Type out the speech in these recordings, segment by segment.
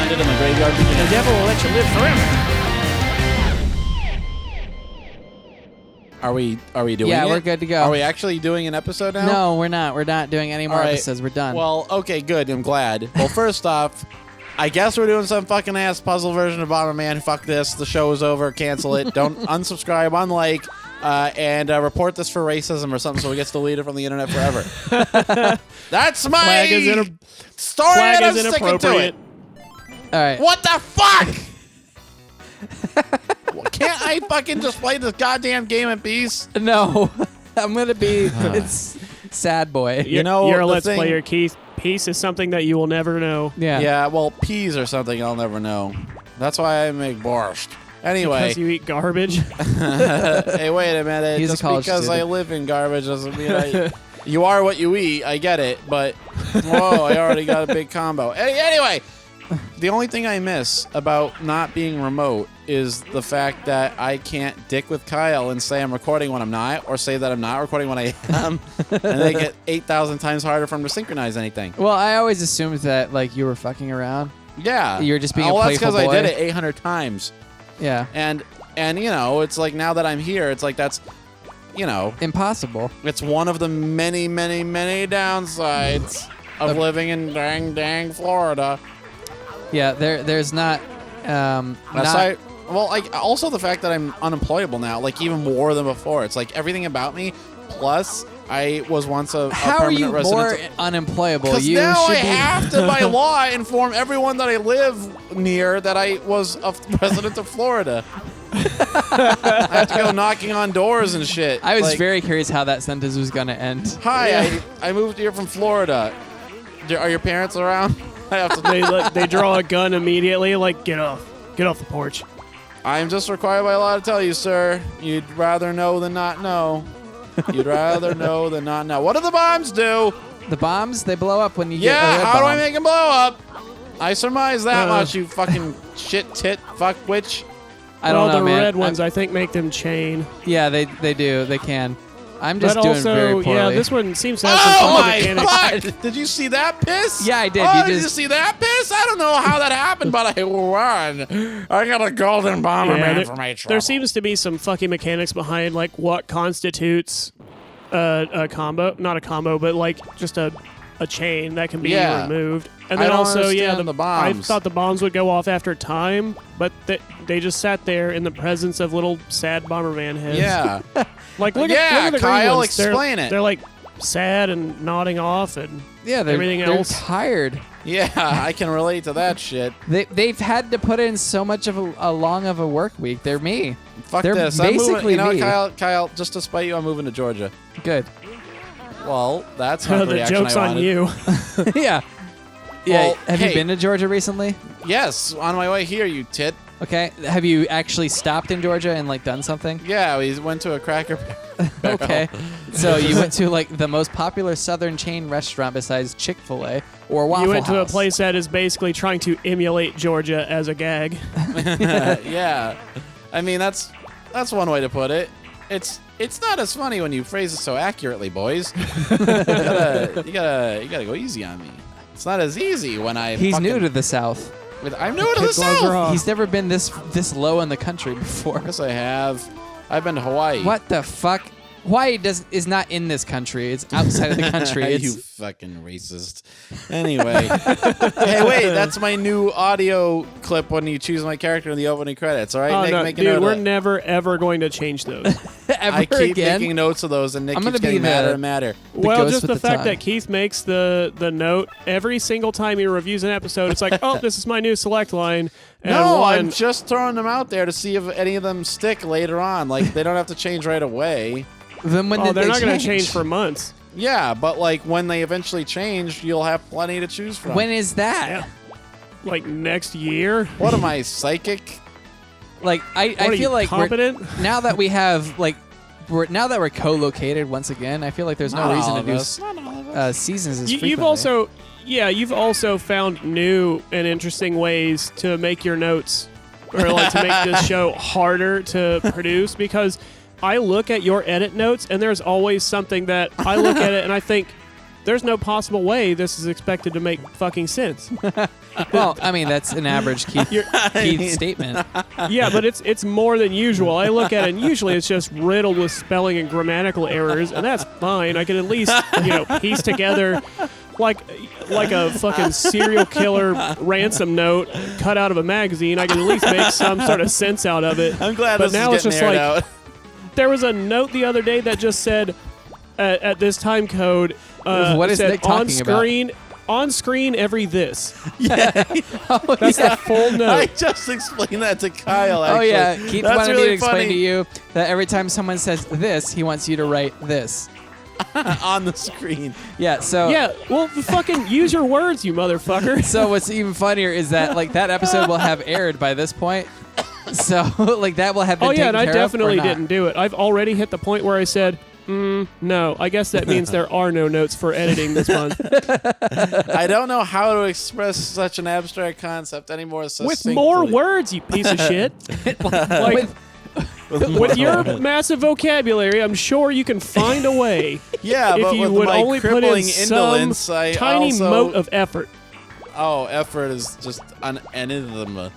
landed in the graveyard. The devil will let you live forever. Are we doing it? Yeah, we're good to go. Are we actually doing an episode now? No, we're not. We're not doing any more episodes. We're done. Well, okay, good. I'm glad. Well, first off, I guess we're doing some fucking ass puzzle version of Bomberman. Fuck this. The show is over. Cancel it. Don't unsubscribe, unlike, and report this for racism or something so it gets deleted from the internet forever. That's my story and I'm sticking to it. All right. What the fuck? Can't I fucking just play this goddamn game in peace? No. I'm going to be it's sad boy. Your Let's Player Keith. Peace is something that you will never know. Yeah. Yeah, well, peas are something I'll never know. That's why I make borscht. Anyway. Because you eat garbage? Hey, wait a minute. He's just a college because student. I live in garbage doesn't mean you are what you eat. I get it, but whoa, I already got a big combo. Anyway, the only thing I miss about not being remote is the fact that I can't dick with Kyle and say I'm recording when I'm not, or say that I'm not recording when I am, and they get 8,000 times harder for him to synchronize anything. Well, I always assumed that like you were fucking around. Yeah. You were just being a that's playful because boy. I did it 800 times. Yeah. And you know, it's like now that I'm here, it's like that's, you know, impossible. it's one of the many, many, many downsides of living in dang Florida. Yeah, there's not Well, like also the fact that I'm unemployable now, like even more than before. It's like everything about me. Plus, I was once a How are permanent you resident. more unemployable? Because You now should I be have to, by law, inform everyone that I live near that I was a resident of Florida. I have to go knocking on doors and shit. I was like, very curious how that sentence was going to end. Hi, I moved here from Florida. Are your parents around? I have to. They draw a gun immediately, like, get off the porch. I'm just required by law to tell you, sir. You'd rather know than not know. You'd rather know than not know. What do the bombs do? The bombs, they blow up when you get a red how do bomb. I make them blow up? I surmise that much, you fucking shit tit fuck witch. I don't know, the man. red ones, I think, make them chain. Yeah, they do. They can. I'm just But doing also, very poorly. yeah, this one seems to have some Oh fun my mechanics. fuck! Did you see that piss? Yeah, I did. Oh, You did you just- see that piss? I don't know how that happened, but I won. I got a golden Bomberman for my trouble. There seems to be some fucking mechanics behind like what constitutes a combo. Not a combo, but like just a chain that can be removed. And I then don't also, understand the bombs. I thought the bombs would go off after time, but they just sat there in the presence of little sad Bomberman heads. Yeah. Like look Yeah, at the green Kyle, ones. explain it. They're like sad and nodding off and yeah, everything they're else. tired. Yeah, I can relate to that shit. They've had to put in so much of a long of a work week. They're me. Fuck They're this. I'm moving, basically you know, me. Kyle, just to spite you, I'm moving to Georgia. Good. Well, that's not the The reaction joke's I on wanted. you. Yeah. Well, Have hey. you been to Georgia recently? Yes, on my way here, you tit. Okay. Have you actually stopped in Georgia and like done something? Yeah, we went to a Cracker Barrel. Okay. So you went to like the most popular Southern chain restaurant besides Chick-fil-A or Waffle You went to a House. place that is basically trying to emulate Georgia as a gag. Yeah. I mean, that's one way to put it. It's not as funny when you phrase it so accurately, boys. you gotta go easy on me. It's not as easy when I. He's new to the South. I'm new to the Kid gloves are South. off. He's never been this low in the country before. Yes, I have. I've been to Hawaii. What the fuck? Hawaii is not in this country. It's outside of the country. You fucking racist. Anyway. Hey, wait, that's my new audio clip when you choose my character in the opening credits. All right, Oh Nick, no, make a dude, note we're of that. never ever going to change those. Ever I keep again? making notes of those, and Nick I'm keeps gonna be getting madder the- and madder. Well, ghost just with the the fact tongue. that Keith makes the note every single time he reviews an episode, it's like, oh, this is my new select line. And No, one, I'm just throwing them out there to see if any of them stick later on. Like, they don't have to change right away. Then when did they're they not going change? to change for months. Yeah, but like when they eventually change, you'll have plenty to choose from. When is that? Yeah. Like next year. What am I, psychic? Like I What are feel you, like competent? now that we have like now that we're co-located once again, I feel like there's no Not reason all to of do us. Not all of us. seasons as You've frequently. also, you've also found new and interesting ways to make your notes, or like to make this show harder to produce. Because I look at your edit notes, and there's always something that I look at it and I think, there's no possible way this is expected to make fucking sense. Well, I mean, that's an average Keith statement. Yeah, but it's more than usual. I look at it, and usually it's just riddled with spelling and grammatical errors, and that's fine. I can at least, piece together like a fucking serial killer ransom note cut out of a magazine. I can at least make some sort of sense out of it. I'm glad but this now is it's getting just aired like out. there was a note the other day that just said at this time code What is said, Nick talking about? On screen every this. Yeah. That's the full note. I just explained that to Kyle, actually. Oh, yeah. Keith That's wanted me really to explain funny. to you that every time someone says this, he wants you to write this. On the screen. Yeah, so... Yeah, well, fucking use your words, you motherfucker. So what's even funnier is that, that episode will have aired by this point. So, that will have been Oh, yeah, taken and I care definitely of or not. didn't do it. I've already hit the point where I said, no, I guess that means there are no notes for editing this month. I don't know how to express such an abstract concept any more With succinctly. more words, you piece of shit. With your massive vocabulary, I'm sure you can find a way. Yeah, if but you with would my only put in crippling some indolence, I tiny also... mote of effort. Oh, effort is just an enigma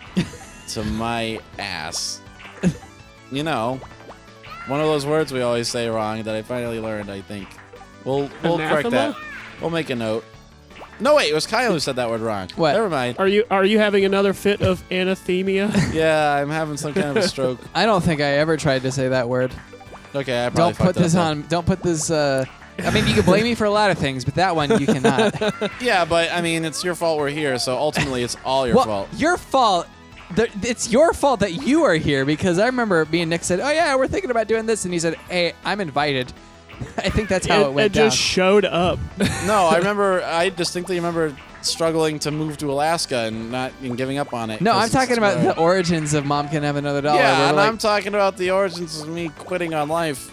to my ass. One of those words we always say wrong that I finally learned, I think. We'll correct Anathema? that. We'll make a note. No, wait, it was Kyle who said that word wrong. What? Never mind. Are you having another fit of anathemia? Yeah, I'm having some kind of a stroke. I don't think I ever tried to say that word. Okay, I probably Don't put fucked this up on. Don't put this... I mean, you can blame me for a lot of things, but that one you cannot. then. Yeah, but, I mean, it's your fault we're here, so ultimately it's all your Well, fault. your fault. It's your fault that you are here, because I remember me and Nick said, "Oh yeah, we're thinking about doing this," and he said, "Hey, I'm invited." I think that's how it went It down. just showed up. No, I distinctly remember struggling to move to Alaska and giving up on it. No, 'cause I'm talking it's about where- the origins of Mom Can Have Another Dollar. Yeah, where and we're I'm talking about the origins of me quitting on life.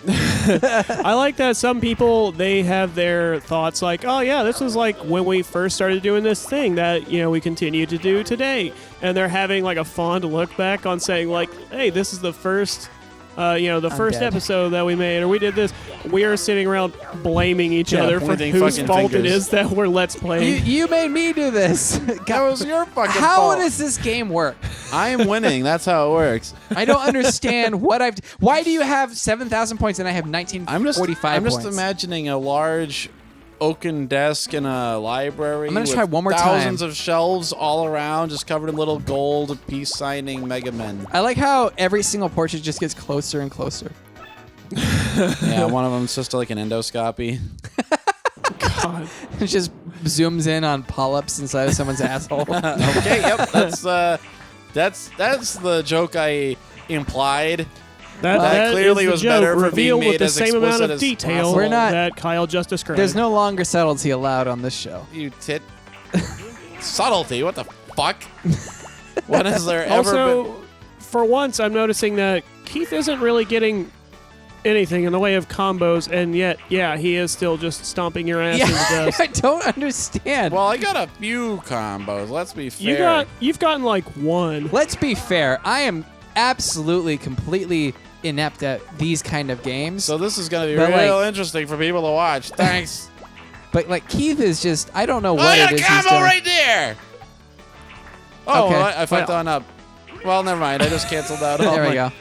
I like that some people, they have their thoughts like, oh yeah, this was like when we first started doing this thing that, we continue to do today. And they're having like a fond look back on saying like, hey, this is the first, the first dead. episode that we made, or we did this. We are sitting around blaming each other for pointing whose fucking fault it fingers. is that we're Let's Playing. you made me do this. That was your fucking How fault. does this game work? I am winning. That's how it works. I don't understand what I've. Why do you have 7,000 points and I have I'm 1945 just points? imagining a large oaken desk in a library. I'm gonna with try one more time. Thousands of shelves all around, just covered in little gold peace signing Mega Men. I like how every single portrait just gets closer and closer. Yeah, one of them's just like an endoscopy. God. It just zooms in on polyps inside of someone's asshole. Okay, yep, that's the joke I implied. That clearly is the was joke, better for being revealed made with the as same amount explicit of as detail possible. We're not- that Kyle just described. There's no longer subtlety allowed on this show. You tit. Subtlety? What the fuck? When has there ever Also, been? for once, I'm noticing that Keith isn't really getting anything in the way of combos, and yet, yeah, he is still just stomping your ass in the Yeah, dust. I don't understand. Well, I got a few combos. Let's be fair. You've gotten like one. Let's be fair. I am absolutely, completely inept at these kind of games. So this is gonna be But, real interesting for people to watch. Thanks. But Keith is just, I don't know Oh, what I got it a is he's combo doing. right there. Oh, Okay. I fucked Well. on up. Well, never mind. I just canceled out There we go.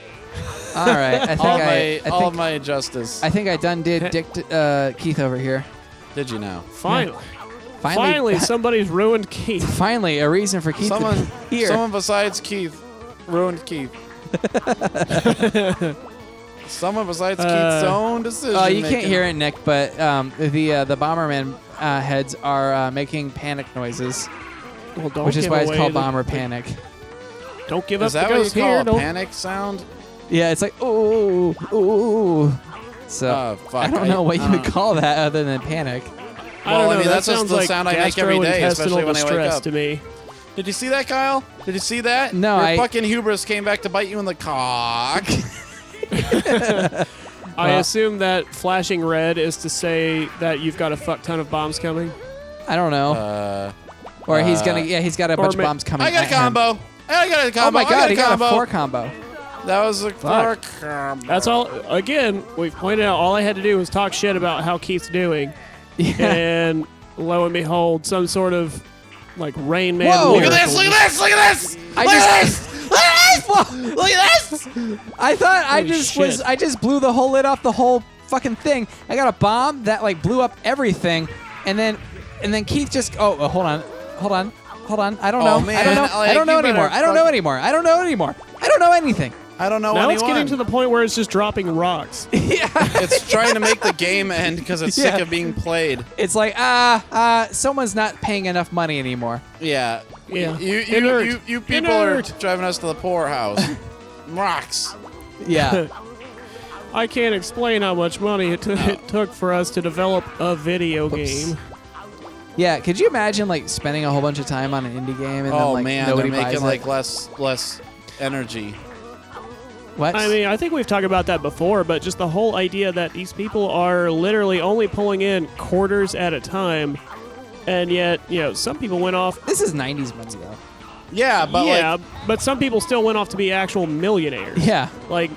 All right. I think all of my justice. I think I done did Dick Keith over here. Did you now? Finally. Finally, somebody's ruined Keith. Finally, a reason for Keith to Someone, be here. someone besides Keith ruined Keith. Someone besides Keith's own decision. You can't hear it, Nick, but the Bomberman heads are making panic noises, Well, don't which is give why it's away called the- Bomber Panic. Don't give Is up that the what you ghost call here. a Don't- panic sound? Yeah, it's like ooh, ooh. So Oh, fuck. I don't know what you would call that other than panic. I Well, don't I know. mean, that that's just sounds the like sound I make every day, especially gastrointestinal when I wake distress up. to me. Did you see that, Kyle? Did you see that? No, Your I- fucking hubris came back to bite you in the cock. I assume that flashing red is to say that you've got a fuck ton of bombs coming. I don't know. Or he's got a bunch of ma- bombs coming. I got a at him. combo. I got a combo. Oh my I god, he got a combo. 4 combo. That was a 4 combo. That's all. Again, we've pointed out all I had to do was talk shit about how Keith's doing, and lo and behold, some sort of like Rain Man. Whoa. Look at miracle. this! Look at this! Look at this! I Look at just- this! Look at this! Look at this! I thought Holy I just blew the whole lid off the whole fucking thing. I got a bomb that like blew up everything, and then Keith just hold on. I don't know. man, I don't know. like, I don't know you better anymore. I don't know fucking- anymore. I don't know anymore. I don't know anything. I don't know Now anyone. it's getting to the point where it's just dropping rocks. It's trying to make the game end because it's Yeah. sick of being played. It's like someone's not paying enough money anymore. Yeah. Yeah. You Inert. people Inert. are driving us to the poorhouse. Rocks. Yeah. I can't explain how much money it took for us to develop a video game. Yeah. Could you imagine like spending a whole bunch of time on an indie game and then Oh like man, nobody they're making buys like it? less energy. What? I mean, I think we've talked about that before, but just the whole idea that these people are literally only pulling in quarters at a time, and yet, some people went off. This is 90s money though. Yeah, but but some people still went off to be actual millionaires. Yeah. Like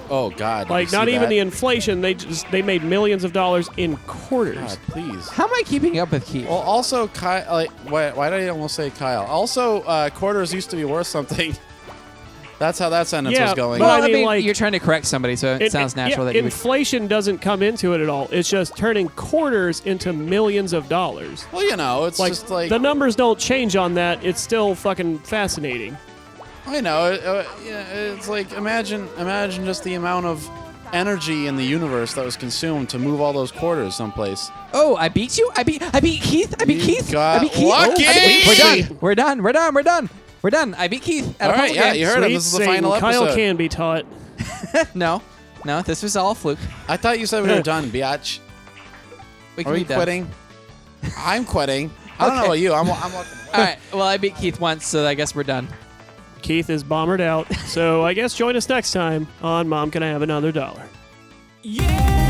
oh god. did you not see even that? the inflation. They made millions of dollars in quarters. God, please. How am I keeping up with Keith? Well, also, Kyle. Why did I almost say Kyle? Also, quarters used to be worth something. That's how that sentence was going. but Well, I mean, I mean, you're trying to correct somebody, so it sounds natural that you would. inflation doesn't come into it at all. It's just turning quarters into millions of dollars. Well, it's Like, just like the numbers don't change on that. It's still fucking fascinating. I know. It's like imagine just the amount of energy in the universe that was consumed to move all those quarters someplace. Oh, I beat you. I beat Keith. I beat You Keith. got I beat Keith. lucky! We're done. We're done. I beat Keith. At All a right, puzzle yeah, game. you heard him. Sweet This is the Satan, final Kyle episode. can be taught. No, this was all a fluke. I thought you said we were done, biatch. We Are can we be done. quitting? I'm quitting. I don't know Okay. about you. I'm looking. All right. Well, I beat Keith once, so I guess we're done. Keith is bombered out. So I guess join us next time on Mom Can I Have Another $1? Yeah.